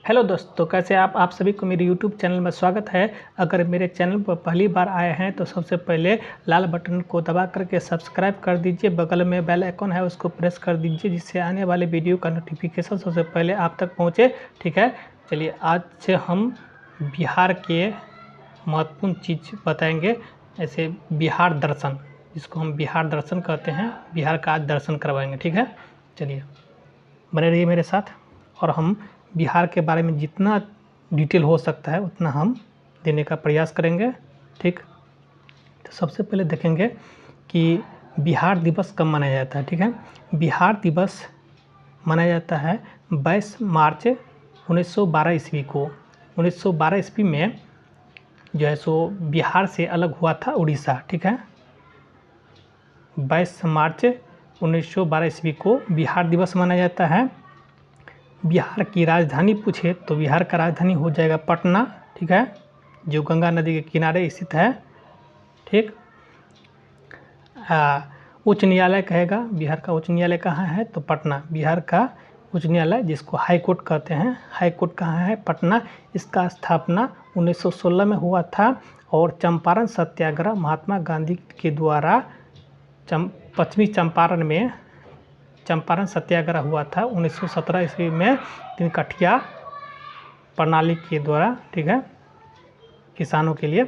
Hello दोस्तों, कैसे आप सभी को मेरे YouTube चैनल में स्वागत है। अगर मेरे चैनल पर पहली बार आए हैं तो सबसे पहले लाल बटन को दबा करके सब्सक्राइब कर दीजिए। बगल में बेल आइकन है, उसको प्रेस कर दीजिए, जिससे आने वाले वीडियो का नोटिफिकेशन सबसे पहले आप तक पहुंचे। ठीक है, चलिए आज से हम बिहार के महत्वपूर्ण चीज़ बताएंगे। ऐसे बिहार दर्शन, जिसको हम बिहार दर्शन कहते हैं, बिहार का आज दर्शन करवाएंगे। ठीक है, चलिए बने रहिए मेरे साथ और हम बिहार के बारे में जितना डिटेल हो सकता है उतना हम देने का प्रयास करेंगे। ठीक, तो सबसे पहले देखेंगे कि बिहार दिवस कब मनाया जाता है। ठीक है, बिहार दिवस मनाया जाता है 22 मार्च 1912 ईस्वी को। 1912 ईस्वी में जो है सो बिहार से अलग हुआ था उड़ीसा। ठीक है, 22 मार्च 1912 ईस्वी को बिहार दिवस मनाया जाता है। बिहार की राजधानी पूछे तो बिहार का राजधानी हो जाएगा पटना। ठीक है, जो गंगा नदी के किनारे स्थित है। ठीक, उच्च न्यायालय कहेगा, बिहार का उच्च न्यायालय कहाँ है तो पटना। बिहार का उच्च न्यायालय जिसको हाई कोर्ट कहते हैं, हाई कोर्ट कहाँ है पटना। इसका स्थापना 1916 में हुआ था और चंपारण सत्याग्रह महात्मा गांधी के द्वारा पश्चिमी चंपारण में चंपारण सत्याग्रह हुआ था 1917 ईस्वी में, तीनकठिया प्रणाली के द्वारा। ठीक है, किसानों के लिए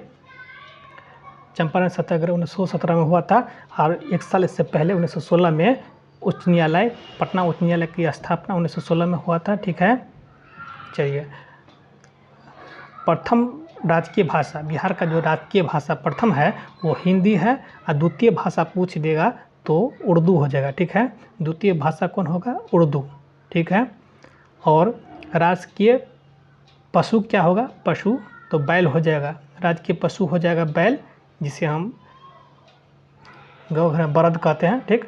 चंपारण सत्याग्रह 1917 में हुआ था और एक साल इससे पहले 1916 में उच्च न्यायालय पटना उच्च न्यायालय की स्थापना 1916 में हुआ था। ठीक है, चलिए प्रथम राजकीय भाषा, बिहार का जो राजकीय भाषा प्रथम है वो हिंदी है और द्वितीय भाषा पूछ देगा तो उर्दू हो जाएगा। ठीक है, द्वितीय भाषा कौन होगा, उर्दू। ठीक है, और राजकीय पशु क्या होगा, पशु तो बैल हो जाएगा। राजकीय पशु हो जाएगा बैल, जिसे हम गौ घर बरद कहते हैं। ठीक,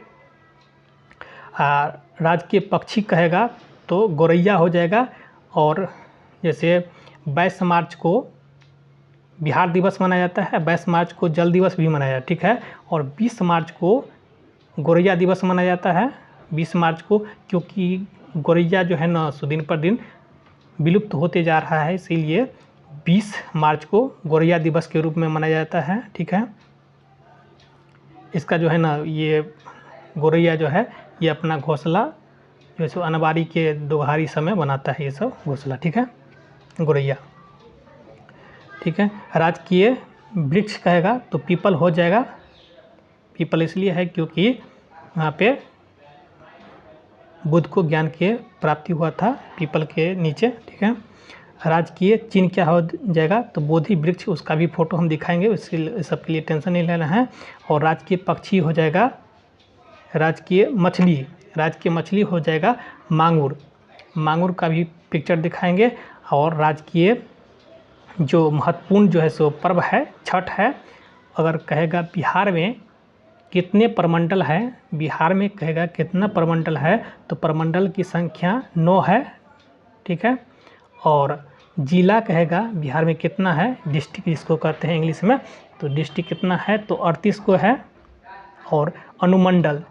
राजकीय पक्षी कहेगा तो गौरैया हो जाएगा। और जैसे 22 मार्च को बिहार दिवस मनाया जाता है, 22 मार्च को जल दिवस भी मनाया जाता है। ठीक है, और 20 मार्च को गौरैया दिवस मनाया जाता है। 20 मार्च को, क्योंकि गौरैया जो है ना सो दिन पर दिन विलुप्त होते जा रहा है, इसीलिए 20 मार्च को गौरैया दिवस के रूप में मनाया जाता है। ठीक है, इसका जो है ना ये गौरैया जो है ये अपना घोंसला जो है सो अनबारी के दोपहरी समय बनाता है, ये सब घोंसला। ठीक है, गौरैया। ठीक है, राजकीय वृक्ष कहेगा तो पीपल हो जाएगा। पीपल इसलिए है क्योंकि वहाँ पे बुद्ध को ज्ञान के प्राप्ति हुआ था पीपल के नीचे। ठीक है, राजकीय चिन्ह क्या हो जाएगा तो बोधि वृक्ष, उसका भी फोटो हम दिखाएंगे, इसके सबके लिए टेंशन नहीं लेना है। और राजकीय पक्षी हो जाएगा राजकीय मछली हो जाएगा मांगुर। मांगुर का भी पिक्चर दिखाएंगे। और राजकीय जो महत्वपूर्ण जो है सो पर्व है छठ है। अगर कहेगा बिहार में कितने प्रमंडल है, बिहार में कहेगा कितना प्रमंडल है तो प्रमंडल की संख्या 9 है। ठीक है, और जिला कहेगा बिहार में कितना है, डिस्ट्रिक्ट जिसको कहते हैं इंग्लिश में, तो डिस्ट्रिक्ट कितना है तो 38 को है। और अनुमंडल,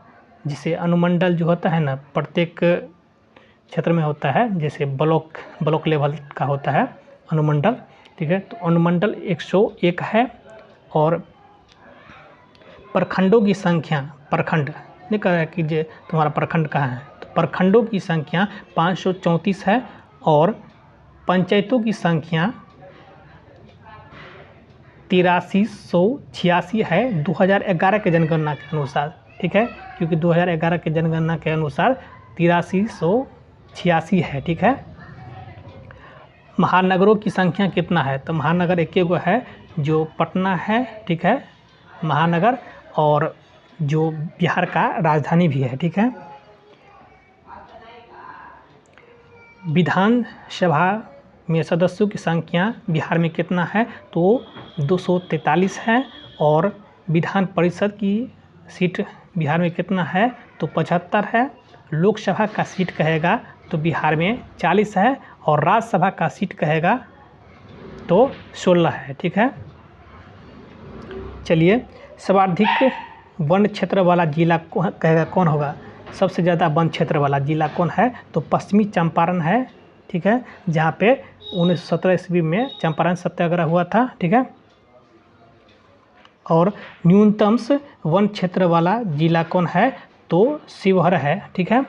जिसे अनुमंडल जो होता है ना प्रत्येक क्षेत्र में होता है, जैसे ब्लॉक लेवल का होता है अनुमंडल। ठीक है, तो अनुमंडल 101 है। और प्रखंडों की संख्या, प्रखंड नहीं कह रहा है कि जे तुम्हारा प्रखंड कहाँ है, तो प्रखंडों की संख्या 534 है। और पंचायतों की संख्या 8386 है 2011 के जनगणना के अनुसार। ठीक है, क्योंकि 2011 के जनगणना के अनुसार 8386 है। ठीक है, महानगरों की संख्या कितना है तो महानगर एक गो है जो पटना है। ठीक है, महानगर, और जो बिहार का राजधानी भी है। ठीक है, विधानसभा में सदस्यों की संख्या बिहार में कितना है तो 243 है। और विधान परिषद की सीट बिहार में कितना है तो 75 है। लोकसभा का सीट कहेगा तो बिहार में 40 है। और राज्यसभा का सीट कहेगा तो 16 है। ठीक है, चलिए सर्वाधिक वन क्षेत्र वाला जिला कहेगा कौन होगा, सबसे ज़्यादा वन क्षेत्र वाला जिला कौन है तो पश्चिमी चंपारण है ठीक है, जहाँ पे 1917 ईस्वी में चंपारण सत्याग्रह हुआ था, ठीक है। और न्यूनतम वन क्षेत्र वाला जिला कौन है, तो शिवहर है, ठीक है।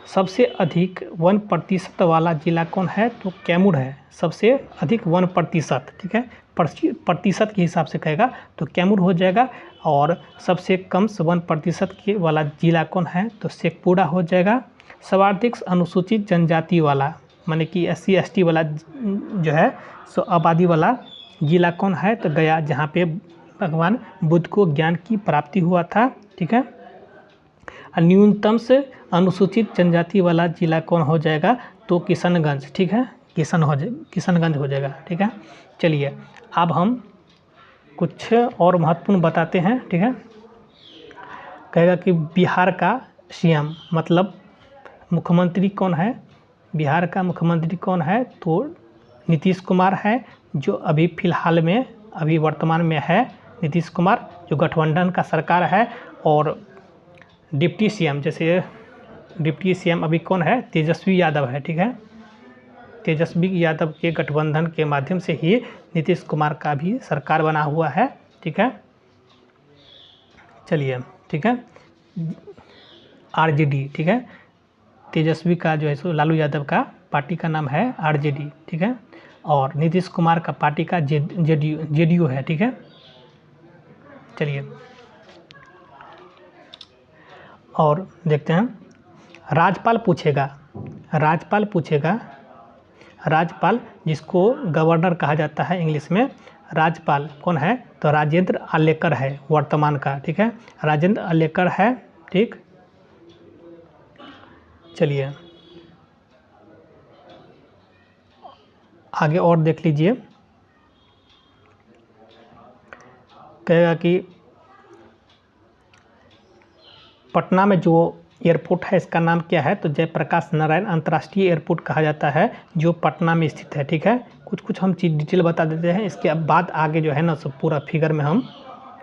सबसे अधिक 1% वाला जिला कौन है, तो कैमूर है, सबसे अधिक 1%, ठीक है। प्रतिशत के हिसाब से कहेगा तो कैमूर हो जाएगा। और सबसे कम 1% के वाला जिला कौन है, तो शेखपुरा हो जाएगा। सर्वाधिक अनुसूचित जनजाति वाला माने कि SC ST वाला जो है सो आबादी वाला जिला कौन है, तो गया, जहाँ पे भगवान बुद्ध को ज्ञान की प्राप्ति हुआ था, ठीक है। न्यूनतम से अनुसूचित जनजाति वाला जिला कौन हो जाएगा, तो किशनगंज, ठीक है, किशनगंज हो जाएगा, ठीक है। चलिए अब हम कुछ और महत्वपूर्ण बताते हैं, ठीक है। कहेगा कि बिहार का CM मतलब मुख्यमंत्री कौन है, बिहार का मुख्यमंत्री कौन है, तो नीतीश कुमार है, जो अभी फ़िलहाल में अभी वर्तमान में है नीतीश कुमार, जो गठबंधन का सरकार है। और डिप्टी CM, जैसे डिप्टी CM अभी कौन है, तेजस्वी यादव है, ठीक है। तेजस्वी यादव के गठबंधन के माध्यम से ही नीतीश कुमार का भी सरकार बना हुआ है, ठीक है। चलिए, ठीक है, RJD, ठीक है, तेजस्वी का जो है सो लालू यादव का पार्टी का नाम है RJD, ठीक है। और नीतीश कुमार का पार्टी का JDU है, ठीक है। चलिए और देखते हैं, राज्यपाल पूछेगा, राज्यपाल जिसको गवर्नर कहा जाता है इंग्लिश में, राज्यपाल कौन है, तो राजेंद्र आलेकर है वर्तमान का, ठीक है, राजेंद्र आलेकर है, ठीक। चलिए आगे और देख लीजिए, कहेगा कि पटना में जो एयरपोर्ट है इसका नाम क्या है, तो जयप्रकाश नारायण अंतर्राष्ट्रीय एयरपोर्ट कहा जाता है, जो पटना में स्थित है, ठीक है। कुछ हम चीज़ डिटेल बता देते हैं, इसके बाद आगे जो है ना सब पूरा फिगर में हम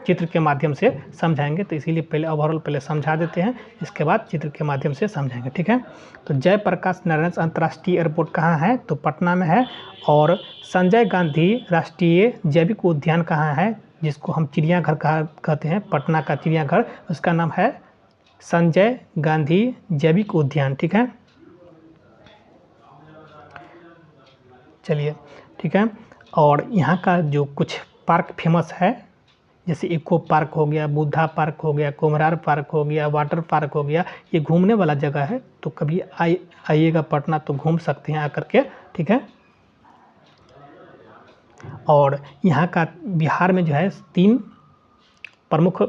चित्र के माध्यम से समझाएंगे, तो इसीलिए पहले ओवरऑल पहले समझा देते हैं, इसके बाद चित्र के माध्यम से समझाएंगे, ठीक है। तो जयप्रकाश नारायण अंतर्राष्ट्रीय एयरपोर्ट कहाँ है, तो पटना में है। और संजय गांधी राष्ट्रीय जैविक उद्यान कहाँ है, जिसको हम चिड़ियाघर कहते हैं, पटना का चिड़ियाघर, उसका नाम है संजय गांधी जैविक उद्यान, ठीक है। चलिए, ठीक है। और यहाँ का जो कुछ पार्क फेमस है, जैसे इको पार्क हो गया, बुद्धा पार्क हो गया, कुम्हरार पार्क हो गया, वाटर पार्क हो गया, ये घूमने वाला जगह है, तो कभी आइएगा पटना तो घूम सकते हैं आकर के, ठीक है। और यहाँ का बिहार में जो है 3 प्रमुख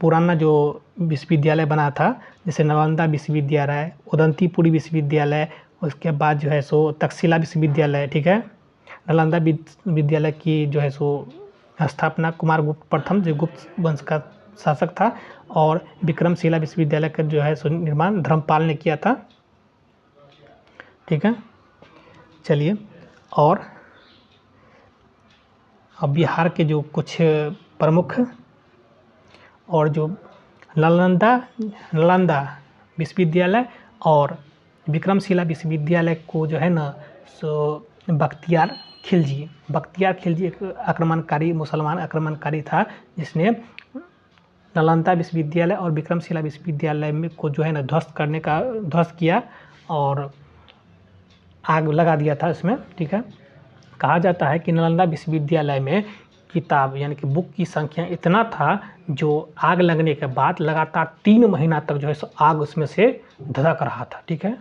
पुराना जो विश्वविद्यालय बना था, जैसे नालंदा विश्वविद्यालय, उदंतीपुरी विश्वविद्यालय, उसके बाद जो है सो तक्षशिला विश्वविद्यालय, ठीक है। नालंदा विश्वविद्यालय की जो है सो स्थापना कुमारगुप्त प्रथम, जो गुप्त वंश का शासक था। और विक्रमशिला विश्वविद्यालय का जो है सो निर्माण धर्मपाल ने किया था, ठीक है। चलिए, और अब बिहार के जो कुछ प्रमुख और जो नालंदा विश्वविद्यालय और विक्रमशिला विश्वविद्यालय को जो है ना सो बख्तियार खिलजी एक आक्रमणकारी मुसलमान आक्रमणकारी था, जिसने नालंदा विश्वविद्यालय और विक्रमशिला विश्वविद्यालय में को जो है ना ध्वस्त किया और आग लगा दिया था इसमें, ठीक है। कहा जाता है कि नालंदा विश्वविद्यालय में किताब यानी कि बुक की संख्या इतना था, जो आग लगने के बाद लगातार 3 महीना तक जो है सो आग उसमें से धधक रहा था, ठीक है,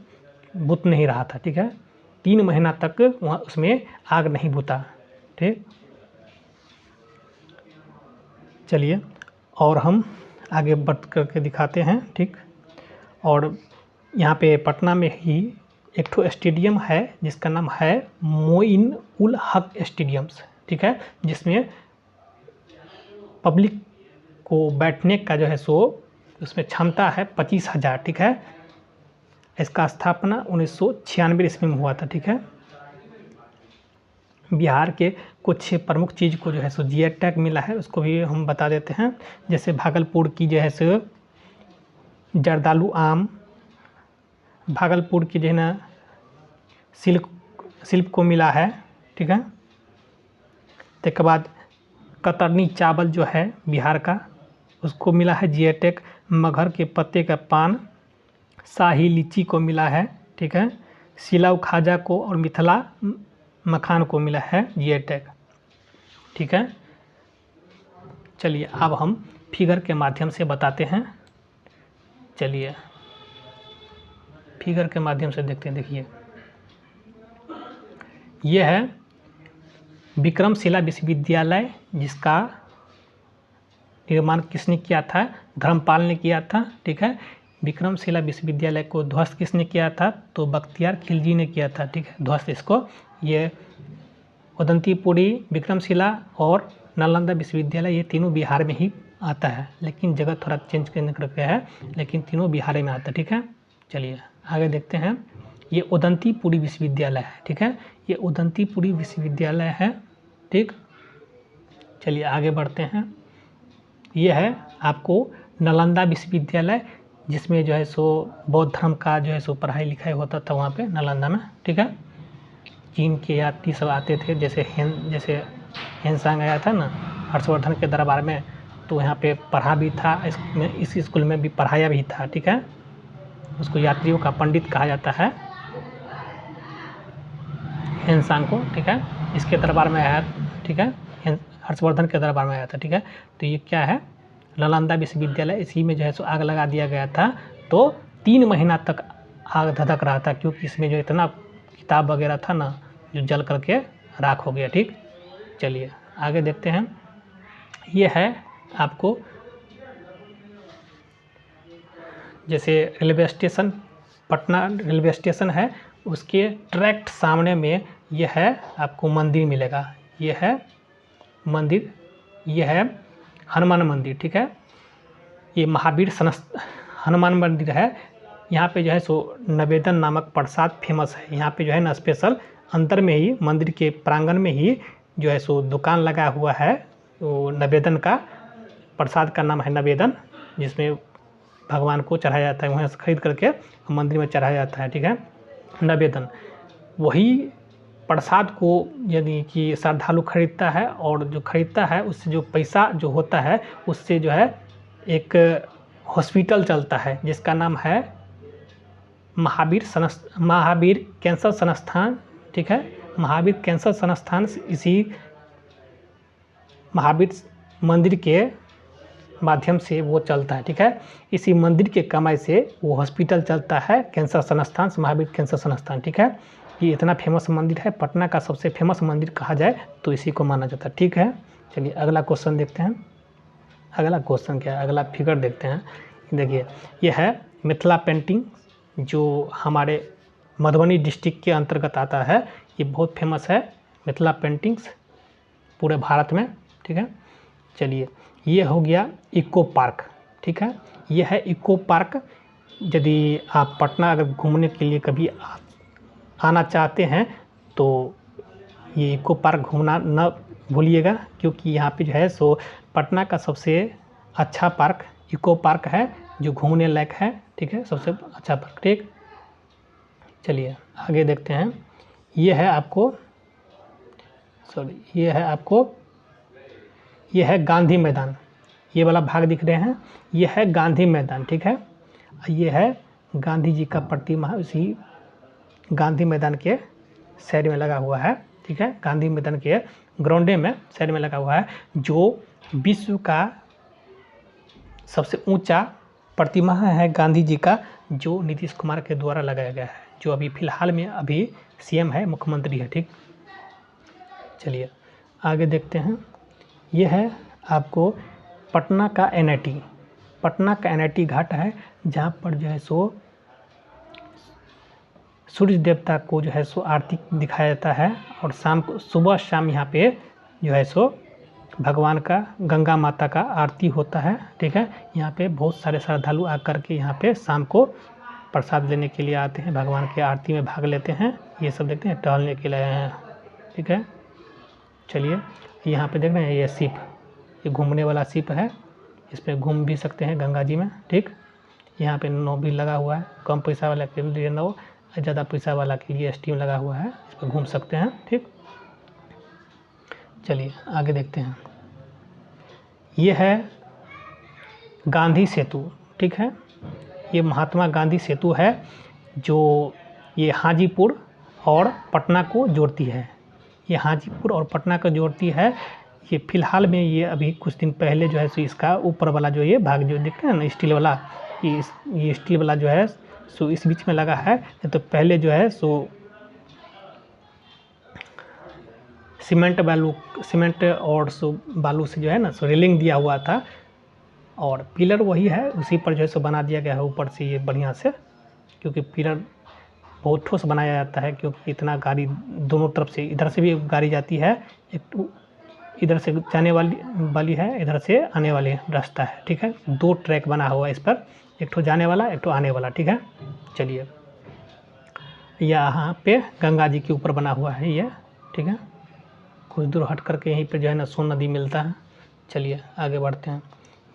बुत नहीं रहा था, ठीक है। 3 महीना तक वहाँ उसमें आग नहीं बुता, ठीक। चलिए और हम आगे बढ़ करके दिखाते हैं, ठीक। और यहाँ पे पटना में ही एक ठो स्टेडियम है जिसका नाम है मोइन उल हक स्टेडियम्स, ठीक है, जिसमें पब्लिक को बैठने का जो है सो उसमें क्षमता है 25,000, ठीक है। इसका स्थापना 1996 ईस्वी में हुआ था, ठीक है। बिहार के कुछ प्रमुख चीज़ को जो है सो GI टैग मिला है, उसको भी हम बता देते हैं। जैसे भागलपुर की जो है सो जर्दालू आम, भागलपुर की जो है ना शिल्प को मिला है, ठीक है। उसके बाद कतरनी चावल जो है बिहार का, उसको मिला है जीआई टैग। मगहर के पत्ते का पान, शाही लीची को मिला है, ठीक है। सिलाव खाजा को और मिथिला मखान को मिला है जीआई टैग, ठीक है। चलिए अब हम फिगर के माध्यम से बताते हैं। चलिए फिगर के माध्यम से देखते हैं। देखिए यह है विक्रमशिला विश्वविद्यालय, जिसका निर्माण किसने किया था? धर्मपाल ने किया था, ठीक है। विक्रमशिला विश्वविद्यालय को ध्वस्त किसने किया था? तो बख्तियार खिलजी ने किया था, ठीक है, ध्वस्त इसको। ये उदंतीपुरी, विक्रमशिला और नालंदा विश्वविद्यालय, ये तीनों बिहार में ही आता है, लेकिन जगह थोड़ा चेंज करने कर गया है, लेकिन तीनों बिहार में आता है, ठीक है। चलिए आगे देखते हैं। ये उदंतीपुरी विश्वविद्यालय है, ठीक है, ये उदंतीपुरी विश्वविद्यालय है, ठीक। चलिए आगे बढ़ते हैं। ये है आपको नालंदा विश्वविद्यालय, जिसमें जो है सो बौद्ध धर्म का जो है सो पढ़ाई लिखाई होता था वहाँ पे नालंदा में, ठीक है। चीन के यात्री सब आते थे, जैसे हेनसांग आया था ना हर्षवर्धन के दरबार में, तो यहाँ पे पढ़ा भी था, इस स्कूल में भी पढ़ाया भी था, ठीक है। उसको यात्रियों का पंडित कहा जाता है, हेनसांग को, ठीक है। इसके दरबार में आया, ठीक है, हर्षवर्धन के दरबार में आया था, ठीक है। तो ये क्या है? नालंदा विश्वविद्यालय, इसी में जो है सो आग लगा दिया गया था, तो 3 महीना तक आग धधक रहा था, क्योंकि इसमें जो इतना किताब वगैरह था ना, जो जल करके राख हो गया, ठीक। चलिए आगे देखते हैं। ये है आपको जैसे railway station, Patna railway station है, उसके डायरेक्ट सामने में ये है आपको मंदिर मिलेगा। ये है मंदिर, ये है हनुमान मंदिर, ठीक है। ये महावीर हनुमान मंदिर है। यहाँ पे जो है सो निवेदन नामक प्रसाद फेमस है। यहाँ पे जो है ना स्पेशल अंदर में ही मंदिर के प्रांगण में ही जो है सो दुकान लगा हुआ है, तो निवेदन का प्रसाद का नाम है निवेदन, जिसमें भगवान को चढ़ाया जाता है, वहाँ से खरीद करके मंदिर में चढ़ाया जाता है, ठीक है, निवेदन। वही प्रसाद को यदि कि श्रद्धालु खरीदता है, और जो खरीदता है उससे जो पैसा जो होता है, उससे जो है एक हॉस्पिटल चलता है, जिसका नाम है महावीर कैंसर संस्थान, ठीक है। महावीर कैंसर संस्थान इसी महावीर मंदिर के माध्यम से वो चलता है, ठीक है। इसी मंदिर के कमाई से वो हॉस्पिटल चलता है, कैंसर संस्थान, महावीर कैंसर संस्थान, ठीक है। ये इतना फेमस मंदिर है, पटना का सबसे फेमस मंदिर कहा जाए तो इसी को माना जाता है, ठीक है। चलिए अगला क्वेश्चन देखते हैं। अगला क्वेश्चन क्या है? अगला फिगर देखते हैं। देखिए ये है मिथिला पेंटिंग, जो हमारे मधुबनी डिस्ट्रिक्ट के अंतर्गत आता है। ये बहुत फेमस है मिथिला पेंटिंग्स पूरे भारत में, ठीक है। चलिए ये हो गया इको पार्क, ठीक है। ये है इको पार्क। यदि आप पटना अगर घूमने के लिए कभी आना चाहते हैं तो ये इको पार्क घूमना न भूलिएगा, क्योंकि यहाँ पे जो है सो पटना का सबसे अच्छा पार्क इको पार्क है, जो घूमने लायक है, ठीक है, सबसे अच्छा पार्क, ठीक। चलिए आगे देखते हैं। ये है आपको ये है गांधी मैदान। ये वाला भाग दिख रहे हैं, ये है गांधी मैदान, ठीक है। ये है गांधी जी का प्रतिमा, उसी गांधी मैदान के साइड में लगा हुआ है, ठीक है। गांधी मैदान के ग्राउंडे में साइड में लगा हुआ है, जो विश्व का सबसे ऊंचा प्रतिमा है गांधी जी का, जो नीतीश कुमार के द्वारा लगाया गया है, जो अभी फ़िलहाल में अभी सीएम है, मुख्यमंत्री है, ठीक। चलिए आगे देखते हैं। ये है आपको पटना का एनआईटी। पटना का एनआईटी घाट है, जहाँ पर जो है सो सूर्य देवता को जो है सो आरती दिखाया जाता है, और शाम को सुबह शाम यहाँ पे जो है सो भगवान का, गंगा माता का आरती होता है, ठीक है। यहाँ पे बहुत सारे श्रद्धालु आकर के यहाँ पे शाम को प्रसाद लेने के लिए आते हैं, भगवान की आरती में भाग लेते हैं। ये सब देखते हैं, टहलने के लिए आए हैं, ठीक है। चलिए यहाँ पे देख रहे हैं, ये शिप, ये घूमने वाला शिप है, इस पर घूम भी सकते हैं गंगा जी में, ठीक। यहाँ पे नाव भी लगा हुआ है, कम पैसा वाला के लिए नाव, ज़्यादा पैसा वाला के लिए स्टीम लगा हुआ है, इस पर घूम सकते हैं। ठीक, चलिए आगे देखते हैं। ये है गांधी सेतु। ठीक है, ये महात्मा गांधी सेतु है जो ये हाजीपुर और पटना को जोड़ती है। ये हाजीपुर और पटना को जोड़ती है। ये फ़िलहाल में ये अभी कुछ दिन पहले जो है सो इसका ऊपर वाला जो ये भाग जो दिखता है ना स्टील वाला, ये स्टील वाला जो है सो इस बीच में लगा है। तो पहले जो है सो सीमेंट और सो बालू से जो है ना सो रेलिंग दिया हुआ था, और पिलर वही है, उसी पर जो है सो बना दिया गया है ऊपर से ये बढ़िया से, क्योंकि पिलर बहुत ठोस बनाया जाता है, क्योंकि इतना गाड़ी दोनों तरफ से, इधर से भी गाड़ी जाती है, एक इधर से जाने वाली है, इधर से आने वाली रास्ता है। ठीक है, 2 ट्रैक बना हुआ है इस पर, एक ठो जाने वाला, एक ठो आने वाला। ठीक है, चलिए यहाँ पे गंगा जी के ऊपर बना हुआ है ये। ठीक है, कुछ दूर हट करके यहीं पे जो है ना सोन नदी मिलता है। चलिए आगे बढ़ते हैं।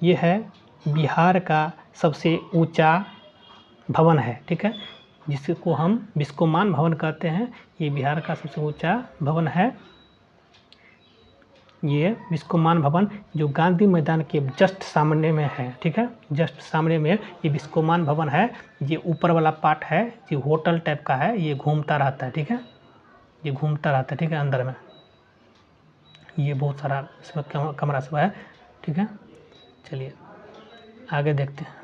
ये है बिहार का सबसे ऊंचा भवन है। ठीक है, जिसको हम बिस्कोमान भवन कहते हैं। ये बिहार का सबसे ऊंचा भवन है, ये बिस्कोमान भवन, जो गांधी मैदान के जस्ट सामने में है। ठीक है, जस्ट सामने में ये बिस्कोमान भवन है। ये ऊपर वाला पार्ट है, ये होटल टाइप का है, ये घूमता रहता है। ठीक है, ये घूमता रहता है। ठीक है, अंदर में ये बहुत सारा इसमें कमरा सब है। ठीक है, चलिए आगे देखते हैं।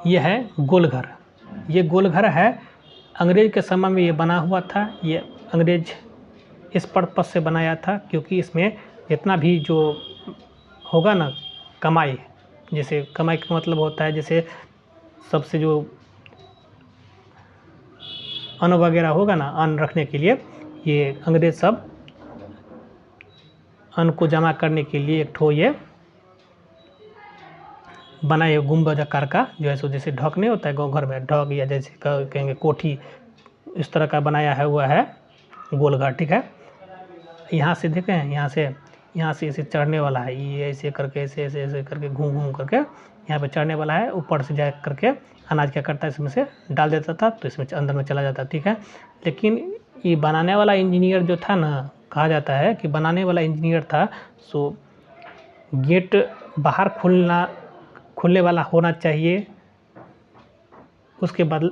ये है गोलघर। ये गोलघर है, अंग्रेज के समय में ये बना हुआ था। ये अंग्रेज इस पर्पस से बनाया था क्योंकि इसमें जितना भी जो होगा ना कमाई, जैसे कमाई का मतलब होता है जैसे सबसे जो अन्न वगैरह होगा ना, अन्न रखने के लिए, ये अंग्रेज सब अन्न को जमा करने के लिए एक ठो ये बनाए गुंबद आकार का जो है सो, जैसे ढक नहीं होता है गाँव घर में ढक, या जैसे कहेंगे कोठी, इस तरह का बनाया है हुआ है गोलघर। ठीक है, यहाँ से देखें, यहाँ से ऐसे चढ़ने वाला है, ये ऐसे करके ऐसे करके घूम करके यहाँ पे चढ़ने वाला है। ऊपर से जा करके अनाज क्या करता है, इसमें से डाल देता था, तो इसमें अंदर में चला जाता। ठीक है, लेकिन ये बनाने वाला इंजीनियर जो था ना, कहा जाता है कि बनाने वाला इंजीनियर था सो गेट बाहर खुलने वाला होना चाहिए, उसके बाद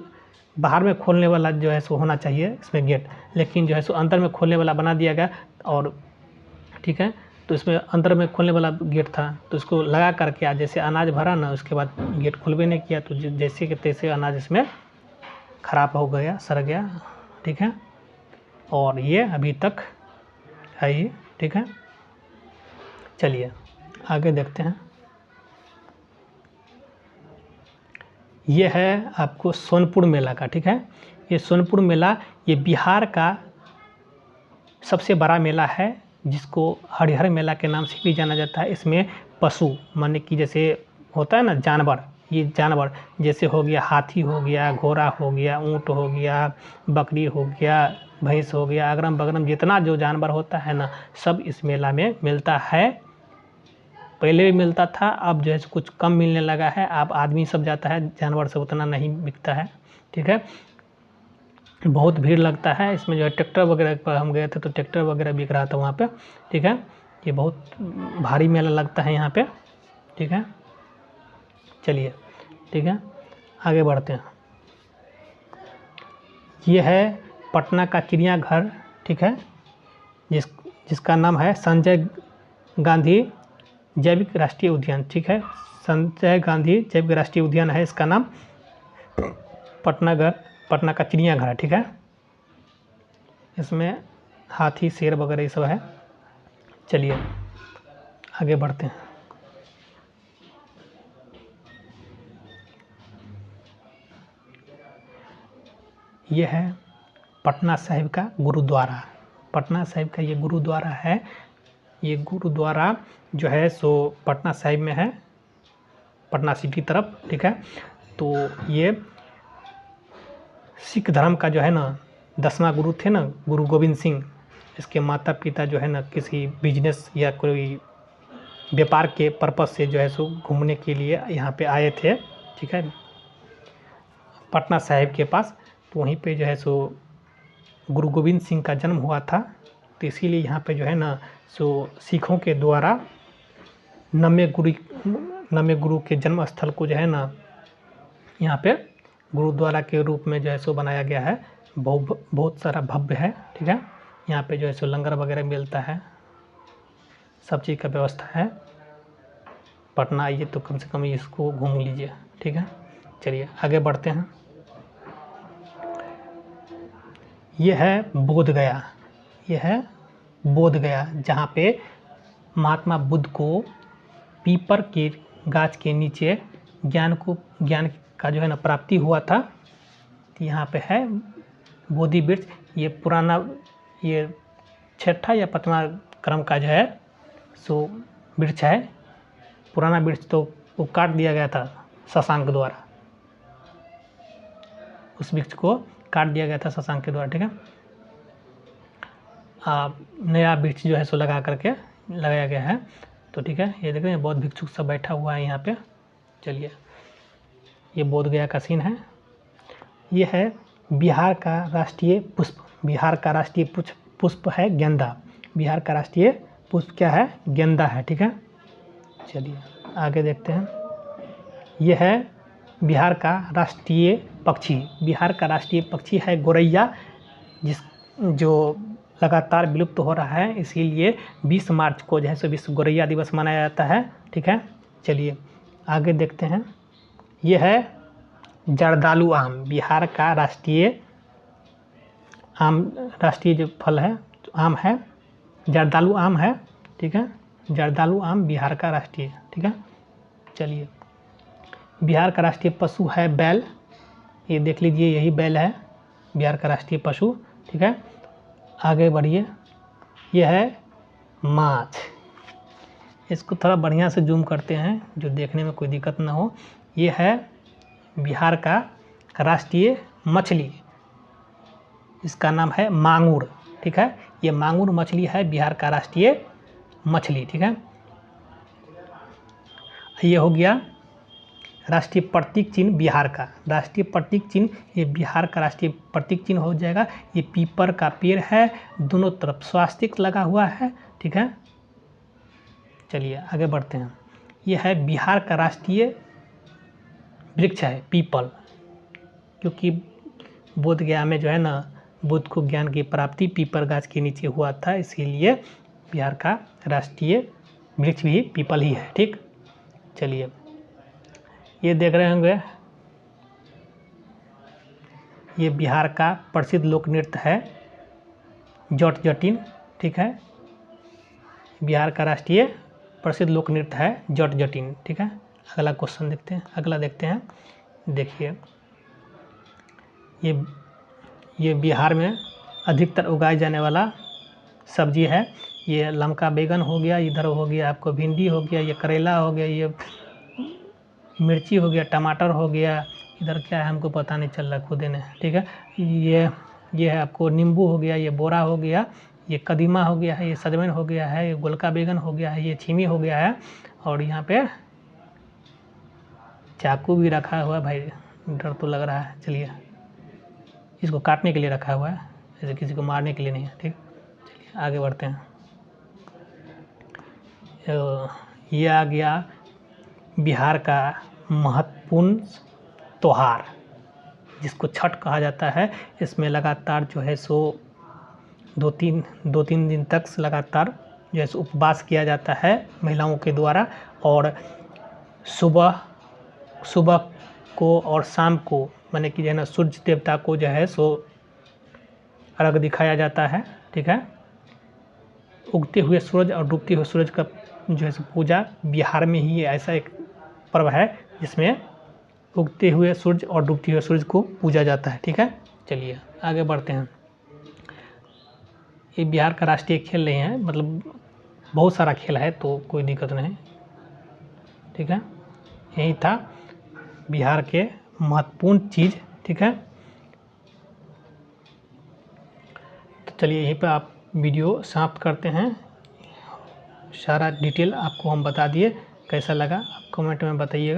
बाहर में खोलने वाला जो है सो होना चाहिए इसमें गेट, लेकिन जो है सो अंदर में खोलने वाला बना दिया गया। और ठीक है, तो इसमें अंदर में खोलने वाला गेट था, तो इसको लगा करके आज जैसे अनाज भरा ना, उसके बाद गेट खुलबे नहीं किया, तो जैसे कि तैसे अनाज इसमें ख़राब हो गया, सड़ गया। ठीक है, और ये अभी तक है ही। ठीक है, चलिए आगे देखते हैं। ये है आपको सोनपुर मेला का। ठीक है, ये सोनपुर मेला ये बिहार का सबसे बड़ा मेला है, जिसको हरिहर मेला के नाम से भी जाना जाता है। इसमें पशु माने कि जैसे होता है ना जानवर, ये जानवर जैसे हो गया हाथी हो गया, घोड़ा हो गया, ऊँट हो गया, बकरी हो गया, भैंस हो गया, अगरम बगरम जितना जो जानवर होता है ना, सब इस मेला में मिलता है। पहले भी मिलता था, अब जो है कुछ कम मिलने लगा है। अब आदमी सब जाता है, जानवर सब उतना नहीं बिकता है। ठीक है, बहुत भीड़ लगता है इसमें, जो है ट्रैक्टर वगैरह पर हम गए थे तो ट्रैक्टर वगैरह बिक रहा था वहाँ पे। ठीक है, ये बहुत भारी मेला लगता है यहाँ पे। ठीक है, चलिए ठीक है आगे बढ़ते हैं। ये है पटना का चिड़ियाघर। ठीक है, जिसका नाम है संजय गांधी जैविक राष्ट्रीय उद्यान। ठीक है, संजय गांधी जैविक राष्ट्रीय उद्यान है इसका नाम। पटना का चिड़ियाघर है। ठीक है, इसमें हाथी शेर वगैरह ये सब है। चलिए आगे बढ़ते हैं। ये है पटना साहिब का गुरुद्वारा। पटना साहिब का ये गुरुद्वारा है। ये गुरुद्वारा जो है सो पटना साहिब में है, पटना सिटी तरफ। ठीक है, तो ये सिख धर्म का जो है ना 10वां गुरु थे ना, गुरु गोविंद सिंह, इसके माता पिता जो है ना किसी बिजनेस या कोई व्यापार के पर्पस से जो है सो घूमने के लिए यहाँ पे आए थे। ठीक है, पटना साहिब के पास, तो वहीं पे जो है सो गुरु गोविंद सिंह का जन्म हुआ था। तो इसीलिए यहाँ पे जो है ना सो सिखों के द्वारा नवे गुरु के जन्म स्थल को जो है ना यहाँ पे गुरुद्वारा के रूप में जो है सो बनाया गया है। बहुत सारा भव्य है, ठीक है। यहाँ पे जो है सो लंगर वगैरह मिलता है, सब चीज़ का व्यवस्था है। पटना आइए तो कम से कम इसको घूम लीजिए, ठीक है। चलिए आगे बढ़ते हैं। ये है बोधगया, ये है बोधगया, जहाँ पे महात्मा बुद्ध को पीपर के गाछ के नीचे ज्ञान का जो है ना प्राप्ति हुआ था। तो यहाँ पे है बोधि वृक्ष। ये पुराना, ये छठा या पांचवा क्रम का जो है सो वृक्ष है। पुराना वृक्ष तो वो काट दिया गया था शशांक द्वारा, उस वृक्ष को काट दिया गया था शशांक के द्वारा, ठीक है। नया वृक्ष जो है सो लगा करके लगाया गया है। तो ठीक है, ये देख रहे हैं बौद्ध भिक्षुक सब बैठा हुआ है यहाँ पे। चलिए, ये बोधगया का सीन है। ये है बिहार का राष्ट्रीय पुष्प। बिहार का राष्ट्रीय पुष्प है गेंदा। बिहार का राष्ट्रीय पुष्प क्या है? गेंदा है, ठीक है। चलिए आगे देखते हैं। यह है बिहार का राष्ट्रीय पक्षी। बिहार का राष्ट्रीय पक्षी है गोरैया, जो लगातार विलुप्त हो रहा है। इसीलिए 20 मार्च को जो है सो विश्व गोरैया दिवस मनाया जाता है, ठीक है। चलिए आगे देखते हैं। यह है जर्दालू आम। बिहार का राष्ट्रीय आम, राष्ट्रीय जो फल है आम है, जर्दालू आम है, ठीक है। जर्दालू आम बिहार का राष्ट्रीय, ठीक है। चलिए, बिहार का राष्ट्रीय पशु है बैल। ये देख लीजिए, यही बैल है बिहार का राष्ट्रीय पशु, ठीक है। आगे बढ़िए। यह है माछ। इसको थोड़ा बढ़िया से जूम करते हैं जो देखने में कोई दिक्कत ना हो। ये है बिहार का राष्ट्रीय मछली, इसका नाम है मांगुर, ठीक है। ये मांगुर मछली है बिहार का राष्ट्रीय मछली, ठीक है। ये हो गया राष्ट्रीय प्रतीक चिन्ह बिहार का। राष्ट्रीय प्रतीक चिन्ह, ये बिहार का राष्ट्रीय प्रतीक चिन्ह हो जाएगा। ये पीपर का पेड़ है, दोनों तरफ स्वास्तिक लगा हुआ है, ठीक है। चलिए आगे बढ़ते हैं। ये है बिहार का राष्ट्रीय वृक्ष है पीपल, क्योंकि बोधगया में जो है ना बुद्ध को ज्ञान की प्राप्ति पीपर गाछ के नीचे हुआ था, इसीलिए बिहार का राष्ट्रीय वृक्ष भी पीपल ही है, ठीक। चलिए, ये देख रहे होंगे, ये बिहार का प्रसिद्ध लोक नृत्य है जट जटिन, ठीक है। बिहार का राष्ट्रीय प्रसिद्ध लोक नृत्य है जट जटिन, ठीक है। अगला क्वेश्चन देखते हैं, अगला देखते हैं। देखिए, ये बिहार में अधिकतर उगाए जाने वाला सब्जी है। ये लमका बैगन हो गया, इधर हो गया आपको भिंडी हो गया, ये करेला हो गया, ये मिर्ची हो गया, टमाटर हो गया, इधर क्या है हमको पता नहीं चल रहा खुद ने, ठीक है। ये है आपको नींबू हो गया, ये बोरा हो गया, ये कदीमा हो गया है, ये सजमन हो गया है, ये गोलका बैगन हो गया है, ये छीमी हो गया है, और यहाँ पे चाकू भी रखा हुआ है। भाई डर तो लग रहा है। चलिए, इसको काटने के लिए रखा हुआ है, ऐसे किसी को मारने के लिए नहीं है, ठीक। चलिए आगे बढ़ते हैं। ये आ गया बिहार का महत्वपूर्ण त्योहार, जिसको छठ कहा जाता है। इसमें लगातार जो है सो दो तीन दिन तक लगातार जो है सो उपवास किया जाता है महिलाओं के द्वारा, और सुबह को और शाम को माने कि जो है ना सूर्य देवता को जो है सो अर्घ दिखाया जाता है, ठीक है। उगते हुए सूरज और डूबते हुए सूरज का जो है सो पूजा बिहार में ही ऐसा एक पर्व है जिसमें उगते हुए सूरज और डूबते हुए सूरज को पूजा जाता है, ठीक है। चलिए आगे बढ़ते हैं। ये बिहार का राष्ट्रीय खेल नहीं है, मतलब बहुत सारा खेल है तो कोई दिक्कत नहीं, ठीक है। यही था बिहार के महत्वपूर्ण चीज़, ठीक है। तो चलिए यहीं पे आप वीडियो समाप्त करते हैं। सारा डिटेल आपको हम बता दिए, कैसा लगा आप कमेंट में बताइएगा।